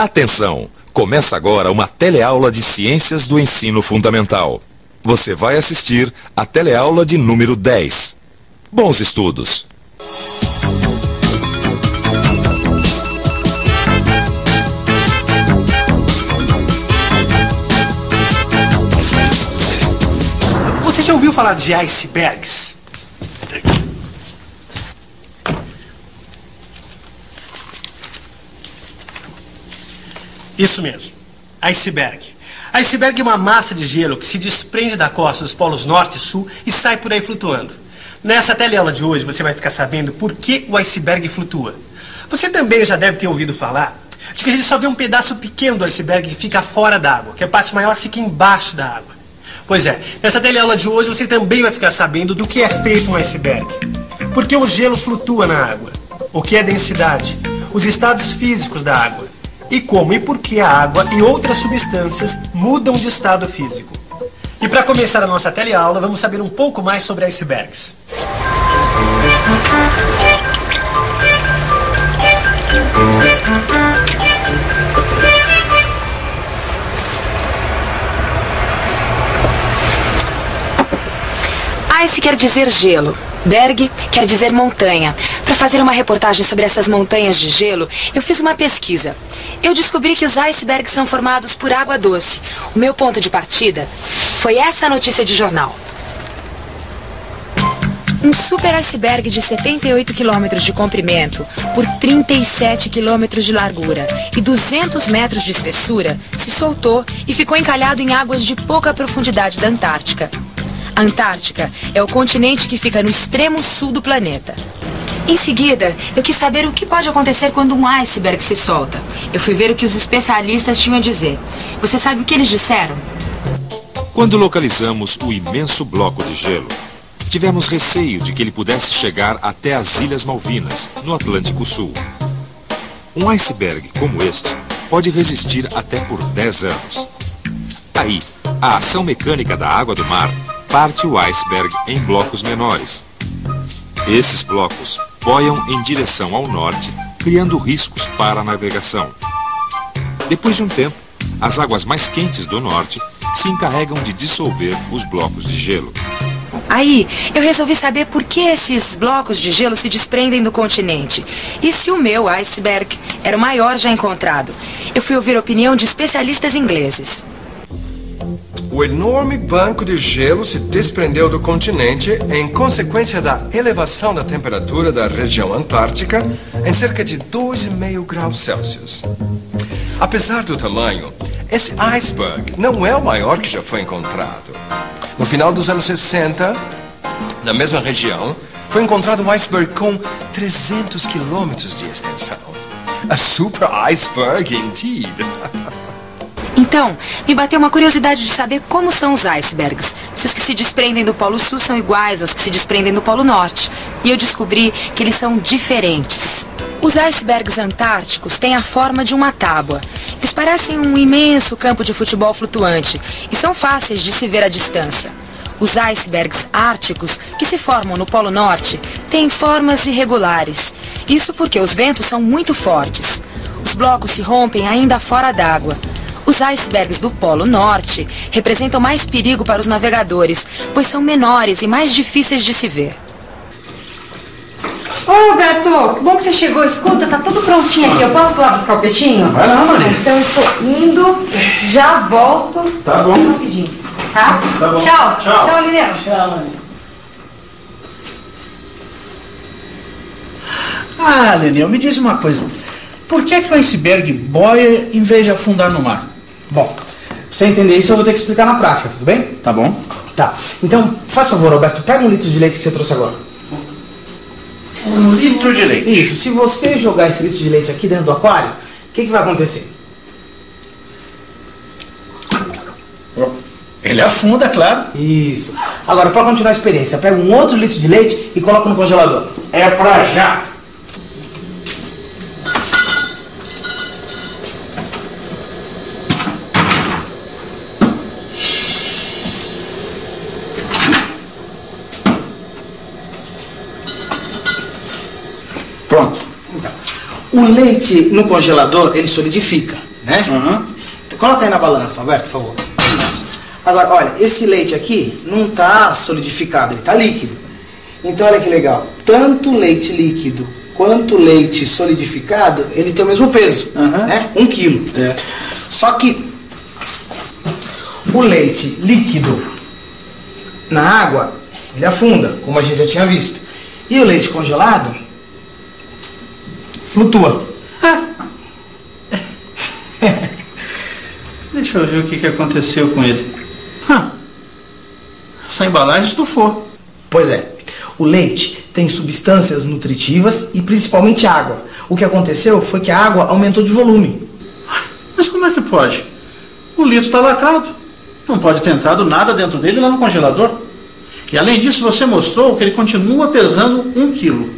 Atenção! Começa agora uma teleaula de Ciências do Ensino Fundamental. Você vai assistir a teleaula de número 10. Bons estudos! Você já ouviu falar de icebergs? Isso mesmo, iceberg. Iceberg é uma massa de gelo que se desprende da costa dos polos norte e sul e sai por aí flutuando. Nessa teleaula de hoje você vai ficar sabendo por que o iceberg flutua. Você também já deve ter ouvido falar de que a gente só vê um pedaço pequeno do iceberg que fica fora d'água, que a parte maior fica embaixo da água. Pois é, nessa teleaula de hoje você também vai ficar sabendo do que é feito um iceberg. Por que o gelo flutua na água? O que é densidade? Os estados físicos da água. E como e por que a água e outras substâncias mudam de estado físico. E para começar a nossa teleaula, vamos saber um pouco mais sobre icebergs. Ice quer dizer gelo. Berg quer dizer montanha. Para fazer uma reportagem sobre essas montanhas de gelo, eu fiz uma pesquisa. Eu descobri que os icebergs são formados por água doce. O meu ponto de partida foi essa notícia de jornal. Um super iceberg de 78 quilômetros de comprimento por 37 quilômetros de largura e 200 metros de espessura se soltou e ficou encalhado em águas de pouca profundidade da Antártica. A Antártica é o continente que fica no extremo sul do planeta. Em seguida, eu quis saber o que pode acontecer quando um iceberg se solta. Eu fui ver o que os especialistas tinham a dizer. Você sabe o que eles disseram? Quando localizamos o imenso bloco de gelo, tivemos receio de que ele pudesse chegar até as Ilhas Malvinas, no Atlântico Sul. Um iceberg como este pode resistir até por 10 anos. Aí, a ação mecânica da água do mar parte o iceberg em blocos menores. Esses blocos boiam em direção ao norte, criando riscos para a navegação. Depois de um tempo, as águas mais quentes do norte se encarregam de dissolver os blocos de gelo. Aí, eu resolvi saber por que esses blocos de gelo se desprendem do continente. E se o meu iceberg era o maior já encontrado. Eu fui ouvir a opinião de especialistas ingleses. O enorme banco de gelo se desprendeu do continente em consequência da elevação da temperatura da região antártica em cerca de 2,5 graus Celsius. Apesar do tamanho, esse iceberg não é o maior que já foi encontrado. No final dos anos 60, na mesma região, foi encontrado um iceberg com 300 quilômetros de extensão. A super iceberg indeed. Então, me bateu uma curiosidade de saber como são os icebergs. Se os que se desprendem do Polo Sul são iguais aos que se desprendem do Polo Norte. E eu descobri que eles são diferentes. Os icebergs antárticos têm a forma de uma tábua. Eles parecem um imenso campo de futebol flutuante e são fáceis de se ver à distância. Os icebergs árticos, que se formam no Polo Norte, têm formas irregulares. Isso porque os ventos são muito fortes. Os blocos se rompem ainda fora d'água. Os icebergs do Polo Norte representam mais perigo para os navegadores, pois são menores e mais difíceis de se ver. Ô, Alberto, que bom que você chegou. Escuta, tá tudo prontinho aqui. Eu posso ir lá buscar o peixinho? Vai lá, Maria. Então eu tô indo, já volto. Tá bom. Rapidinho, tá? Tá bom. Tchau. Tchau. Tchau, Lineu. Tchau, Maria. Ah, Lenil, me diz uma coisa. Por que o iceberg boia em vez de afundar no mar? Bom, pra você entender isso eu vou ter que explicar na prática, tudo bem? Tá bom. Tá, então, faz favor, Roberto, pega um litro de leite que você trouxe agora. Um litro de leite. Isso, se você jogar esse litro de leite aqui dentro do aquário, o que vai acontecer? Ele afunda, claro. Isso. Agora, para continuar a experiência, pega um outro litro de leite e coloca no congelador. É pra já. Pronto. Então, o leite no congelador, ele solidifica. né? Uhum. Coloca aí na balança, Alberto, por favor. Isso. Agora, olha, esse leite aqui não está solidificado, ele está líquido. Então, olha que legal. Tanto leite líquido quanto leite solidificado, eles têm o mesmo peso, né? 1 quilo. É. Só que o leite líquido na água, ele afunda, como a gente já tinha visto. E o leite congelado flutua. Deixa eu ver o que aconteceu com ele. Essa embalagem estufou. Pois é. O leite tem substâncias nutritivas e principalmente água. O que aconteceu foi que a água aumentou de volume. Mas como é que pode? O litro está lacrado. Não pode ter entrado nada dentro dele lá no congelador. E além disso, você mostrou que ele continua pesando 1 quilo.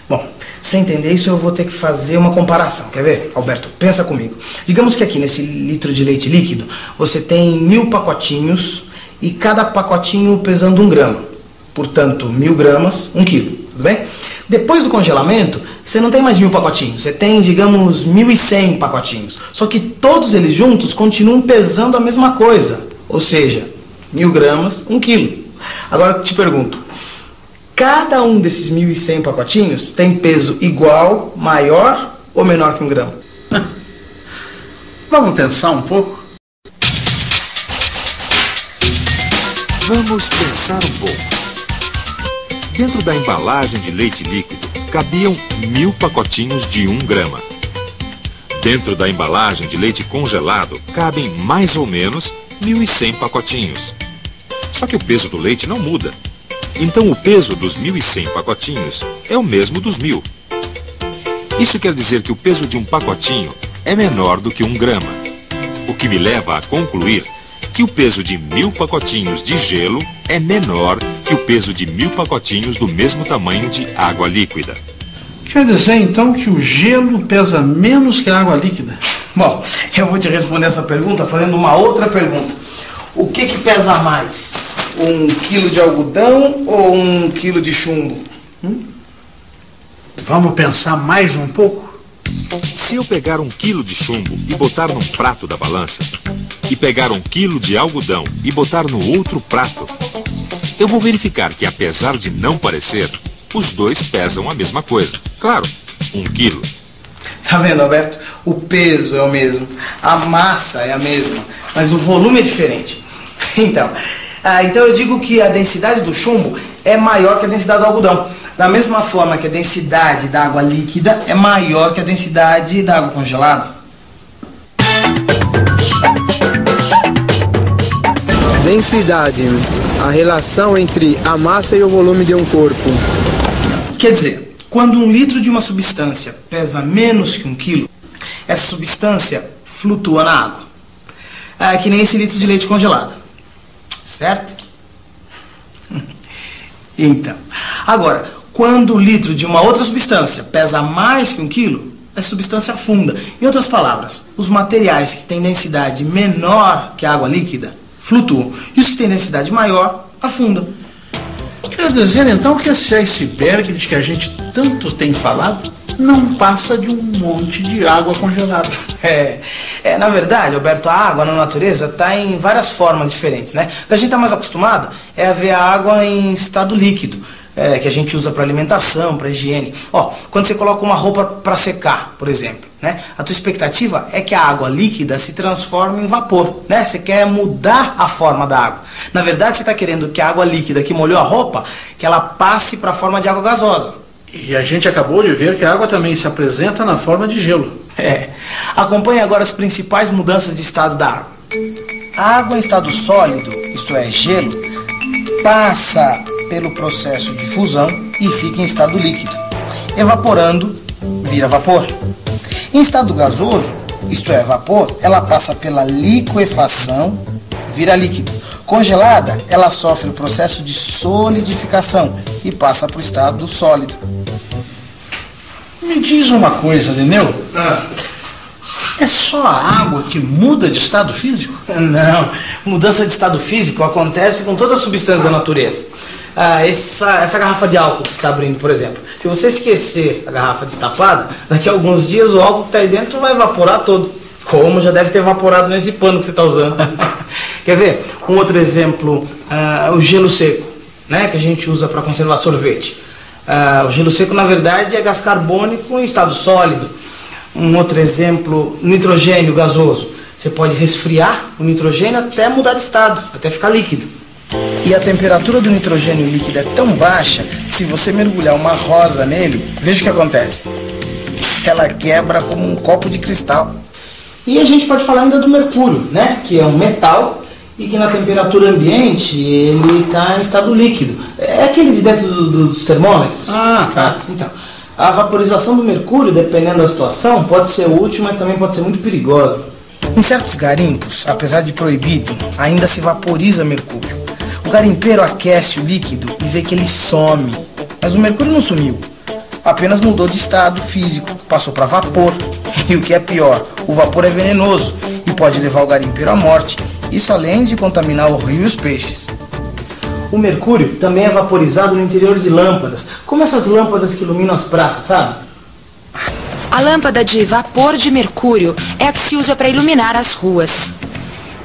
Bom, pra você entender isso, eu vou ter que fazer uma comparação. Quer ver? Alberto, pensa comigo. Digamos que aqui nesse litro de leite líquido, você tem 1000 pacotinhos e cada pacotinho pesando 1 grama. Portanto, 1000 gramas, 1 quilo, tudo bem? Depois do congelamento, você não tem mais 1000 pacotinhos, você tem, digamos, 1100 pacotinhos. Só que todos eles juntos continuam pesando a mesma coisa, ou seja, 1000 gramas, 1 quilo. Agora eu te pergunto, cada um desses 1100 pacotinhos tem peso igual, maior ou menor que 1 grama? Vamos pensar um pouco? Vamos pensar um pouco. Dentro da embalagem de leite líquido, cabiam 1000 pacotinhos de 1 grama. Dentro da embalagem de leite congelado, cabem mais ou menos 1100 pacotinhos. Só que o peso do leite não muda. Então o peso dos 1100 pacotinhos é o mesmo dos 1000. Isso quer dizer que o peso de um pacotinho é menor do que 1 grama. O que me leva a concluir que o peso de 1000 pacotinhos de gelo é menor que o peso de 1000 pacotinhos do mesmo tamanho de água líquida. Quer dizer, então, que o gelo pesa menos que a água líquida? Bom, eu vou te responder essa pergunta fazendo uma outra pergunta. O que pesa mais? 1 quilo de algodão ou 1 quilo de chumbo? Vamos pensar mais um pouco? Se eu pegar 1 quilo de chumbo e botar num prato da balança, e pegar 1 quilo de algodão e botar no outro prato, eu vou verificar que, apesar de não parecer, os dois pesam a mesma coisa. Claro, 1 quilo. Tá vendo, Alberto? O peso é o mesmo, a massa é a mesma, mas o volume é diferente. Então eu digo que a densidade do chumbo é maior que a densidade do algodão. Da mesma forma que a densidade da água líquida é maior que a densidade da água congelada. Densidade, a relação entre a massa e o volume de um corpo. Quer dizer, quando 1 litro de uma substância pesa menos que 1 quilo, essa substância flutua na água. É que nem esse litro de leite congelado. Certo? Então, agora, quando o litro de uma outra substância pesa mais que 1 quilo, essa substância afunda. Em outras palavras, os materiais que têm densidade menor que a água líquida flutuam. E os que têm densidade maior afundam. Quer dizer, então, que esse iceberg de que a gente tanto tem falado não passa de um monte de água congelada. Na verdade, Alberto, a água na natureza está em várias formas diferentes, né? O que a gente está mais acostumado é a ver a água em estado líquido, que a gente usa para alimentação, para higiene. Quando você coloca uma roupa para secar, por exemplo, né? A tua expectativa é que a água líquida se transforme em vapor, né? Você quer mudar a forma da água. Na verdade, você está querendo que a água líquida que molhou a roupa, que ela passe para a forma de água gasosa. E a gente acabou de ver que a água também se apresenta na forma de gelo. Acompanhe agora as principais mudanças de estado da água. A água em estado sólido, isto é, gelo, passa pelo processo de fusão e fica em estado líquido. Evaporando, vira vapor. Em estado gasoso, isto é, vapor, ela passa pela liquefação, vira líquido. Congelada, ela sofre o processo de solidificação e passa para o estado sólido. Me diz uma coisa, Lineu. É só a água que muda de estado físico? Não, mudança de estado físico acontece com todas as substâncias da natureza. Essa garrafa de álcool que você está abrindo, por exemplo, se você esquecer a garrafa destapada, daqui a alguns dias o álcool que está aí dentro vai evaporar todo. Como já deve ter evaporado nesse pano que você está usando. Quer ver? Um outro exemplo, o gelo seco, né, que a gente usa para conservar sorvete. O gelo seco, na verdade, é gás carbônico em estado sólido. Um outro exemplo, nitrogênio gasoso. Você pode resfriar o nitrogênio até mudar de estado, até ficar líquido. E a temperatura do nitrogênio líquido é tão baixa que se você mergulhar uma rosa nele, veja o que acontece. Ela quebra como um copo de cristal. E a gente pode falar ainda do mercúrio, né? Que é um metal e que na temperatura ambiente ele está em estado líquido. É aquele de dentro dos termômetros. Ah, tá. Então, a vaporização do mercúrio, dependendo da situação, pode ser útil, mas também pode ser muito perigosa. Em certos garimpos, apesar de proibido, ainda se vaporiza mercúrio. O garimpeiro aquece o líquido e vê que ele some. Mas o mercúrio não sumiu. Apenas mudou de estado físico, passou para vapor. E o que é pior, o vapor é venenoso e pode levar o garimpeiro à morte. Isso além de contaminar o rio e os peixes. O mercúrio também é vaporizado no interior de lâmpadas, como essas lâmpadas que iluminam as praças, sabe? A lâmpada de vapor de mercúrio é a que se usa para iluminar as ruas.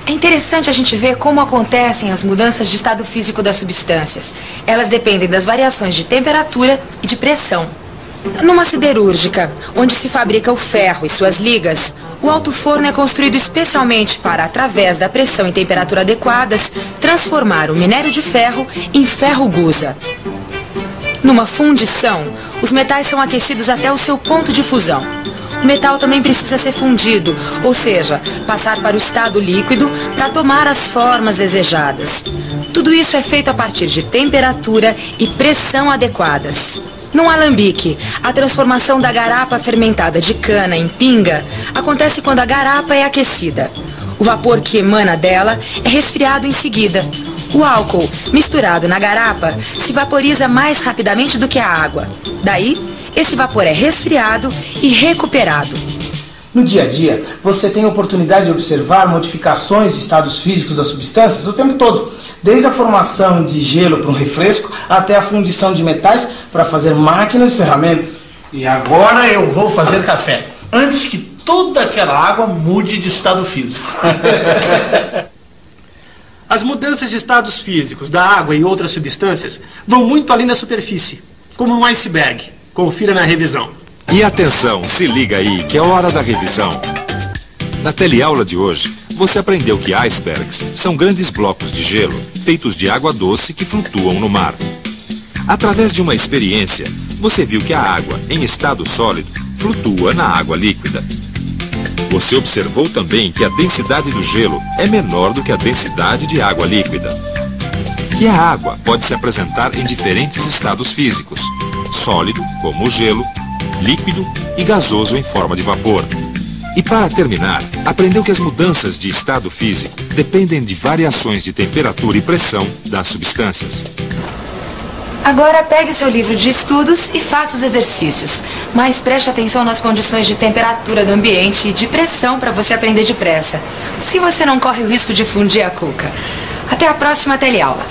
É interessante a gente ver como acontecem as mudanças de estado físico das substâncias. Elas dependem das variações de temperatura e de pressão. Numa siderúrgica, onde se fabrica o ferro e suas ligas, o alto forno é construído especialmente para, através da pressão e temperatura adequadas, transformar o minério de ferro em ferro-gusa. Numa fundição, os metais são aquecidos até o seu ponto de fusão. O metal também precisa ser fundido, ou seja, passar para o estado líquido para tomar as formas desejadas. Tudo isso é feito a partir de temperatura e pressão adequadas. Num alambique, a transformação da garapa fermentada de cana em pinga acontece quando a garapa é aquecida. O vapor que emana dela é resfriado em seguida. O álcool, misturado na garapa, se vaporiza mais rapidamente do que a água. Daí, esse vapor é resfriado e recuperado. No dia a dia, você tem a oportunidade de observar modificações de estados físicos das substâncias o tempo todo. Desde a formação de gelo para um refresco, até a fundição de metais para fazer máquinas e ferramentas. E agora eu vou fazer café, antes que toda aquela água mude de estado físico. As mudanças de estados físicos da água e outras substâncias vão muito além da superfície, como um iceberg. Confira na revisão. E atenção, se liga aí que é hora da revisão. Na teleaula de hoje, você aprendeu que icebergs são grandes blocos de gelo feitos de água doce que flutuam no mar. Através de uma experiência, você viu que a água, em estado sólido, flutua na água líquida. Você observou também que a densidade do gelo é menor do que a densidade de água líquida. Que a água pode se apresentar em diferentes estados físicos: sólido, como o gelo, líquido e gasoso em forma de vapor. E para terminar, aprendeu que as mudanças de estado físico dependem de variações de temperatura e pressão das substâncias. Agora pegue o seu livro de estudos e faça os exercícios. Mas preste atenção nas condições de temperatura do ambiente e de pressão para você aprender depressa. Se você não corre o risco de fundir a cuca. Até a próxima teleaula.